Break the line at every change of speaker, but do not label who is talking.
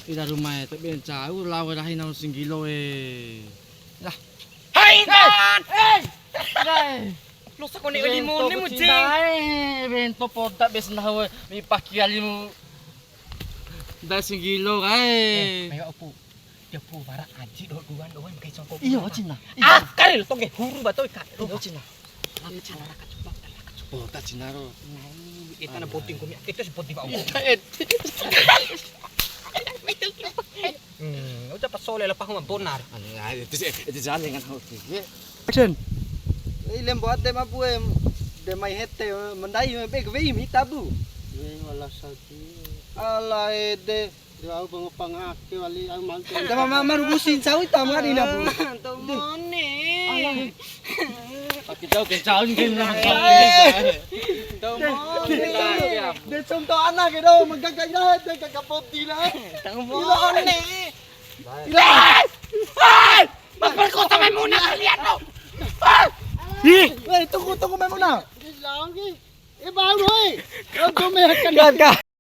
Ila rumah tu ben jauh lawan dah hinau singgilo Lah.
Hai kan.
Dai.
Lu sa ko ni limon ni mo ji.
Dai bento poda bes na mi pakiali mo. Dai singgilo kai.
Mayo apu. Dia pu bara aji do duan do kay songko.
Iyo cina.
Ah, karil toge huru ba to ka.
Iyo cina.
Cina ka cupak.
Oh, ta cina ro.
Ita na puting ko. Ito si puting ba. Udah pas sole la pa ko bonar.
Ano itu jalan dengan hoki.
Action. Ilem buat dem apu dem mai hete mandai be gwe mi tabu.
Wala sati.
Ala de
Jauh pengepang aki wali ang mantu.
da mama rubusin sawi ta ngari na bu.
Tomone.
Kita kencang game lang.
Tomone.
De sum to ana ke do magagay na de kakapoti na.
Tomone.
Ila.
Magperkosa may muna kalian mo.
Weh tunggu may muna.
Lang ki. Eh baru hoy. Kau mehakan.